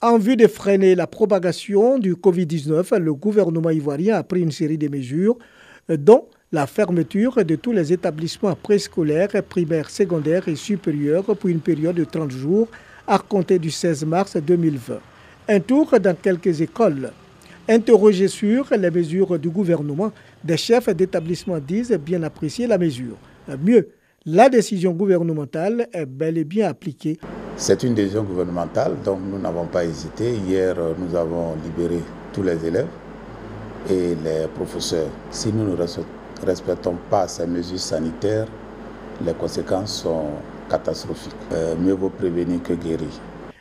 En vue de freiner la propagation du Covid-19, le gouvernement ivoirien a pris une série de mesures, dont la fermeture de tous les établissements préscolaires, primaires, secondaires et supérieurs pour une période de 30 jours à compter du 16 mars 2020. Un tour dans quelques écoles. Interrogés sur les mesures du gouvernement, des chefs d'établissement disent bien apprécier la mesure. Mieux, la décision gouvernementale est bel et bien appliquée. C'est une décision gouvernementale, donc nous n'avons pas hésité. Hier, nous avons libéré tous les élèves et les professeurs. Si nous ne respectons pas ces mesures sanitaires, les conséquences sont catastrophiques. Mieux vaut prévenir que guérir.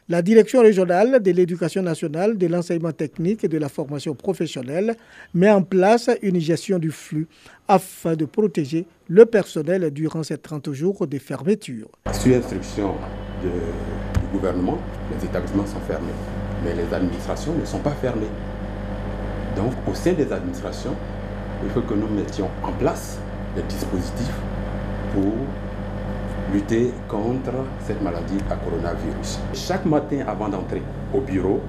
La Direction régionale de l'éducation nationale, de l'enseignement technique et de la formation professionnelle met en place une gestion du flux afin de protéger le personnel durant ces 30 jours de fermeture. Sur instruction du gouvernement, les établissements sont fermés, mais les administrations ne sont pas fermées. Donc, au sein des administrations, il faut que nous mettions en place des dispositifs pour lutter contre cette maladie à coronavirus. Chaque matin, avant d'entrer au bureau,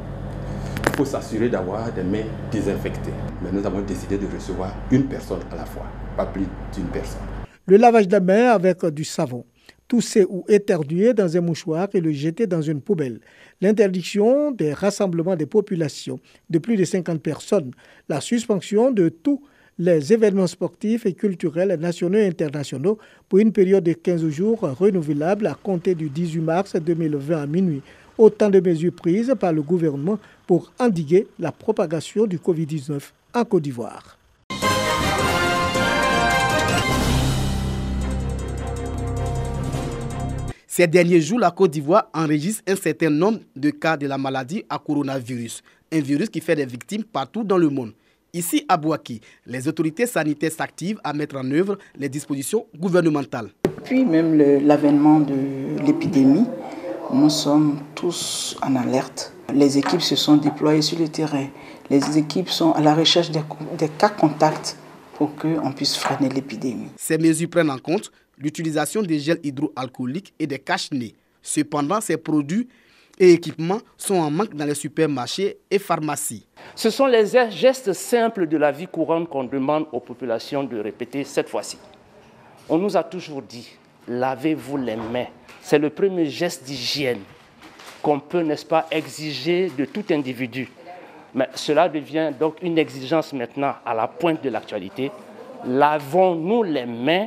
il faut s'assurer d'avoir des mains désinfectées. Mais nous avons décidé de recevoir une personne à la fois, pas plus d'une personne. Le lavage des mains avec du savon, tousser ou éternuer dans un mouchoir et le jeter dans une poubelle. L'interdiction des rassemblements des populations de plus de 50 personnes. La suspension de tous les événements sportifs et culturels nationaux et internationaux pour une période de 15 jours renouvelable à compter du 18 mars 2020 à minuit. Autant de mesures prises par le gouvernement pour endiguer la propagation du Covid-19 en Côte d'Ivoire. Ces derniers jours, la Côte d'Ivoire enregistre un certain nombre de cas de la maladie à coronavirus, un virus qui fait des victimes partout dans le monde. Ici, à Bouaké, les autorités sanitaires s'activent à mettre en œuvre les dispositions gouvernementales. Depuis même l'avènement de l'épidémie, nous sommes tous en alerte. Les équipes se sont déployées sur le terrain. Les équipes sont à la recherche des cas contacts pour qu'on puisse freiner l'épidémie. Ces mesures prennent en compte l'utilisation des gels hydroalcooliques et des cache-nez. Cependant, ces produits et équipements sont en manque dans les supermarchés et pharmacies. Ce sont les gestes simples de la vie courante qu'on demande aux populations de répéter cette fois-ci. On nous a toujours dit, lavez-vous les mains. C'est le premier geste d'hygiène qu'on peut, n'est-ce pas, exiger de tout individu. Mais cela devient donc une exigence maintenant à la pointe de l'actualité. Lavons-nous les mains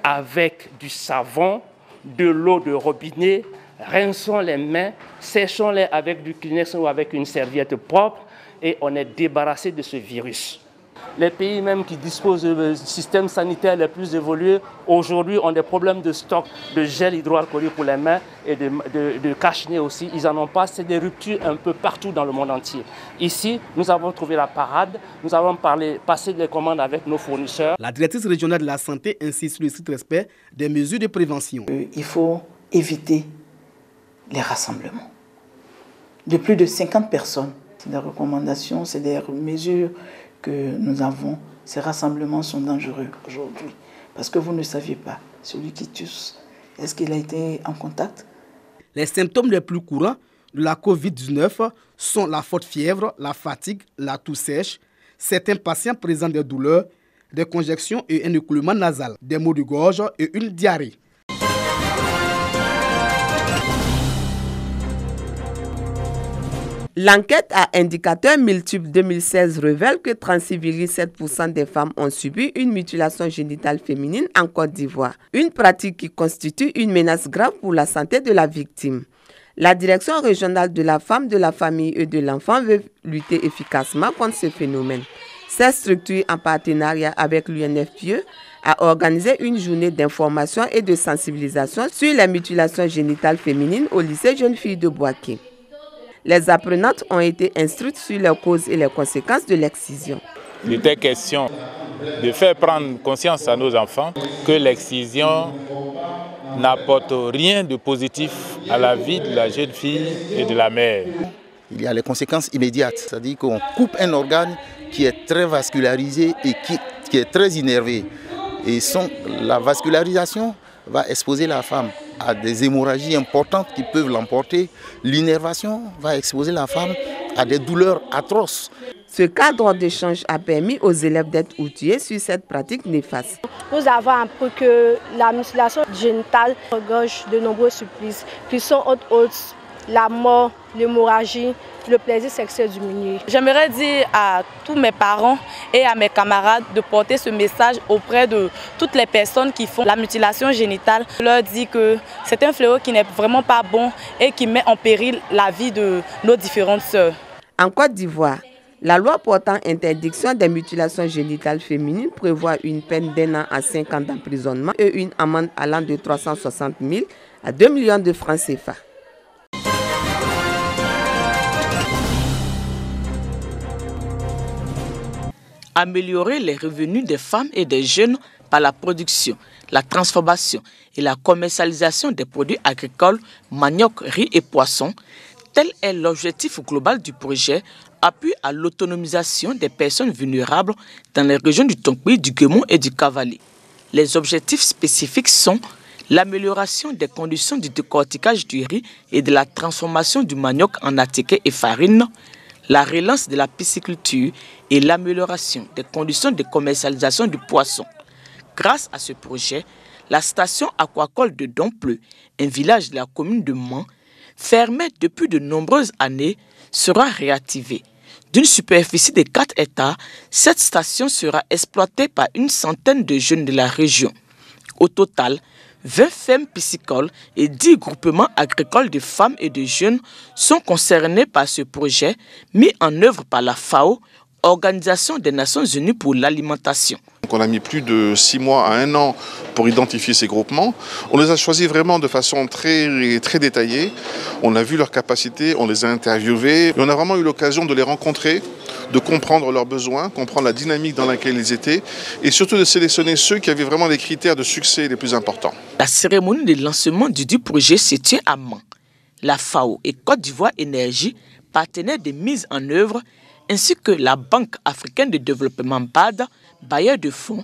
avec du savon, de l'eau de robinet, rinçons les mains, séchons-les avec du Kleenex ou avec une serviette propre et on est débarrassé de ce virus. Les pays même qui disposent de systèmes sanitaires les plus évolués, aujourd'hui ont des problèmes de stock de gel hydroalcoolique pour les mains et de cache-nez aussi. Ils n'en ont pas, c'est des ruptures un peu partout dans le monde entier. Ici, nous avons trouvé la parade, nous avons passé des commandes avec nos fournisseurs. La directrice régionale de la santé insiste sur le strict respect des mesures de prévention. Il faut éviter les rassemblements de plus de 50 personnes. C'est des recommandations, c'est des mesures que nous avons. Ces rassemblements sont dangereux aujourd'hui parce que vous ne saviez pas, celui qui tousse, est-ce qu'il a été en contact? Les symptômes les plus courants de la COVID-19 sont la forte fièvre, la fatigue, la toux sèche. Certains patients présentent des douleurs, des congestions et un écoulement nasal, des maux de gorge et une diarrhée. L'enquête à indicateurs multiples 2016 révèle que 36,7% des femmes ont subi une mutilation génitale féminine en Côte d'Ivoire, une pratique qui constitue une menace grave pour la santé de la victime. La Direction régionale de la femme, de la famille et de l'enfant veut lutter efficacement contre ce phénomène. Cette structure, en partenariat avec l'UNFPE, a organisé une journée d'information et de sensibilisation sur les mutilations génitales féminines au lycée Jeunes Filles de Bouaké. Les apprenantes ont été instruites sur les causes et les conséquences de l'excision. Il était question de faire prendre conscience à nos enfants que l'excision n'apporte rien de positif à la vie de la jeune fille et de la mère. Il y a les conséquences immédiates, c'est-à-dire qu'on coupe un organe qui est très vascularisé et qui est très innervé. Et la vascularisation va exposer la femme à des hémorragies importantes qui peuvent l'emporter. L'innervation va exposer la femme à des douleurs atroces. Ce cadre d'échange a permis aux élèves d'être outillés sur cette pratique néfaste. Nous avons appris que la mutilation génitale regorge de nombreux supplices, qui sont entre autres la mort, l'hémorragie, le plaisir sexuel diminué. J'aimerais dire à tous mes parents et à mes camarades de porter ce message auprès de toutes les personnes qui font la mutilation génitale. Je leur dis que c'est un fléau qui n'est vraiment pas bon et qui met en péril la vie de nos différentes sœurs. En Côte d'Ivoire, la loi portant interdiction des mutilations génitales féminines prévoit une peine d'1 an à 5 ans d'emprisonnement et une amende allant de 360 000 à 2 millions de francs CFA. Améliorer les revenus des femmes et des jeunes par la production, la transformation et la commercialisation des produits agricoles, manioc, riz et poissons, tel est l'objectif global du projet Appui à l'autonomisation des personnes vulnérables dans les régions du Tonkpi, du Guémon et du Cavali. Les objectifs spécifiques sont l'amélioration des conditions du décortiquage du riz et de la transformation du manioc en attiqué et farine, la relance de la pisciculture et l'amélioration des conditions de commercialisation du poisson. Grâce à ce projet, la station aquacole de Dompleu, un village de la commune de Mans, fermée depuis de nombreuses années, sera réactivée. D'une superficie de 4 hectares, cette station sera exploitée par une centaine de jeunes de la région. Au total, 20 fermes piscicoles et 10 groupements agricoles de femmes et de jeunes sont concernés par ce projet mis en œuvre par la FAO, Organisation des Nations Unies pour l'alimentation. On a mis plus de 6 mois à 1 an pour identifier ces groupements. On les a choisis vraiment de façon très détaillée. On a vu leurs capacités, on les a interviewés. Et on a vraiment eu l'occasion de les rencontrer, de comprendre leurs besoins, comprendre la dynamique dans laquelle ils étaient et surtout de sélectionner ceux qui avaient vraiment les critères de succès les plus importants. La cérémonie de lancement du projet se tient à Mans. La FAO et Côte d'Ivoire Énergie, partenaires de mise en œuvre, ainsi que la Banque africaine de développement BAD, bailleur de fonds,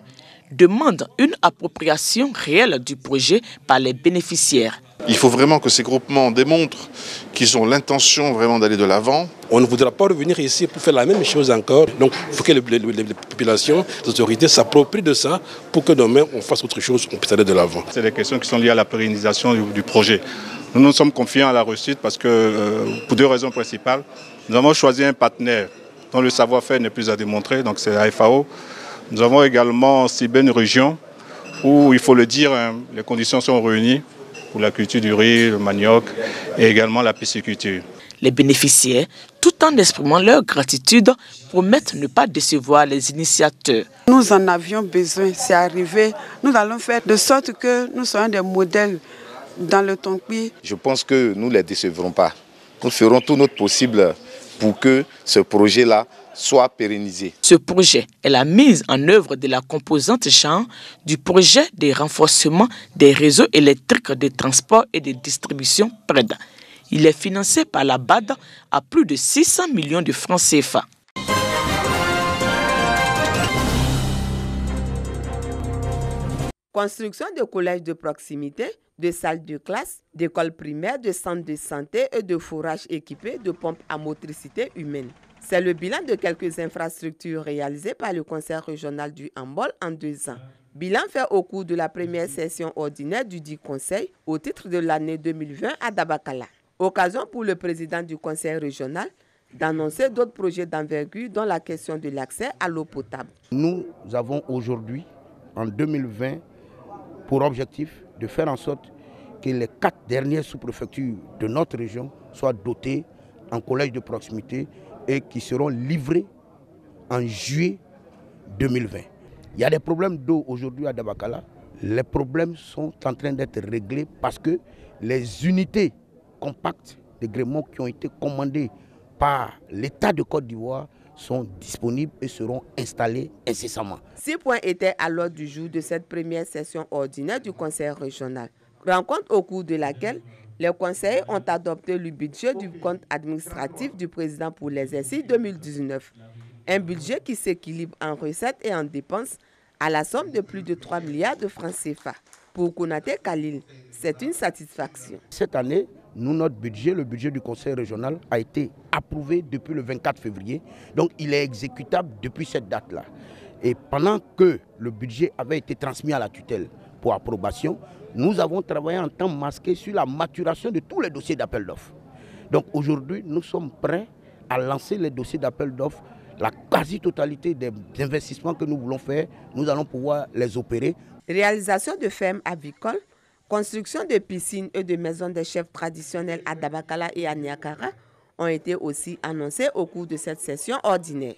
demandent une appropriation réelle du projet par les bénéficiaires. Il faut vraiment que ces groupements démontrent qu'ils ont l'intention vraiment d'aller de l'avant. On ne voudra pas revenir ici pour faire la même chose encore. Donc il faut que les populations, les autorités s'approprient de ça pour que demain on fasse autre chose, on puisse aller de l'avant. C'est des questions qui sont liées à la pérennisation du projet. Nous sommes confiants à la réussite parce que, pour 2 raisons principales, nous avons choisi un partenaire dont le savoir-faire n'est plus à démontrer, donc c'est la FAO. Nous avons également ciblé une région où, il faut le dire, les conditions sont réunies pour la culture du riz, le manioc et également la pisciculture. Les bénéficiaires, tout en exprimant leur gratitude, promettent ne pas décevoir les initiateurs. Nous en avions besoin, c'est arrivé. Nous allons faire de sorte que nous soyons des modèles dans le Tonkpi. Je pense que nous ne les décevrons pas. Nous ferons tout notre possible pour que ce projet-là soit pérennisé. Ce projet est la mise en œuvre de la composante genre du projet de renforcement des réseaux électriques de transport et de distribution PRED. Il est financé par la BAD à plus de 600 millions de francs CFA. Construction de collèges de proximité, de salles de classe, d'écoles primaires, de centres de santé et de forages équipés de pompes à motricité humaine. C'est le bilan de quelques infrastructures réalisées par le Conseil régional du Hambol en 2 ans. Bilan fait au cours de la première session ordinaire du dit Conseil au titre de l'année 2020 à Dabakala. Occasion pour le président du Conseil régional d'annoncer d'autres projets d'envergure dont la question de l'accès à l'eau potable. Nous avons aujourd'hui, en 2020, pour objectif de faire en sorte que les 4 dernières sous-préfectures de notre région soient dotées en collèges de proximité et qui seront livrés en juillet 2020. Il y a des problèmes d'eau aujourd'hui à Dabakala. Les problèmes sont en train d'être réglés parce que les unités compactes de gréement qui ont été commandées par l'État de Côte d'Ivoire sont disponibles et seront installés incessamment. 6 points étaient à l'ordre du jour de cette première session ordinaire du Conseil régional. Rencontre au cours de laquelle les conseillers ont adopté le budget du compte administratif du président pour l'exercice 2019. Un budget qui s'équilibre en recettes et en dépenses à la somme de plus de 3 milliards de francs CFA. Pour Konaté Khalil, c'est une satisfaction. Cette année, notre budget, le budget du conseil régional, a été approuvé depuis le 24 février. Donc il est exécutable depuis cette date-là. Et pendant que le budget avait été transmis à la tutelle pour approbation, nous avons travaillé en temps masqué sur la maturation de tous les dossiers d'appel d'offres. Donc aujourd'hui, nous sommes prêts à lancer les dossiers d'appel d'offres. La quasi-totalité des investissements que nous voulons faire, nous allons pouvoir les opérer. Réalisation de fermes avicoles, construction de piscines et de maisons des chefs traditionnels à Dabakala et à Niakara ont été aussi annoncées au cours de cette session ordinaire.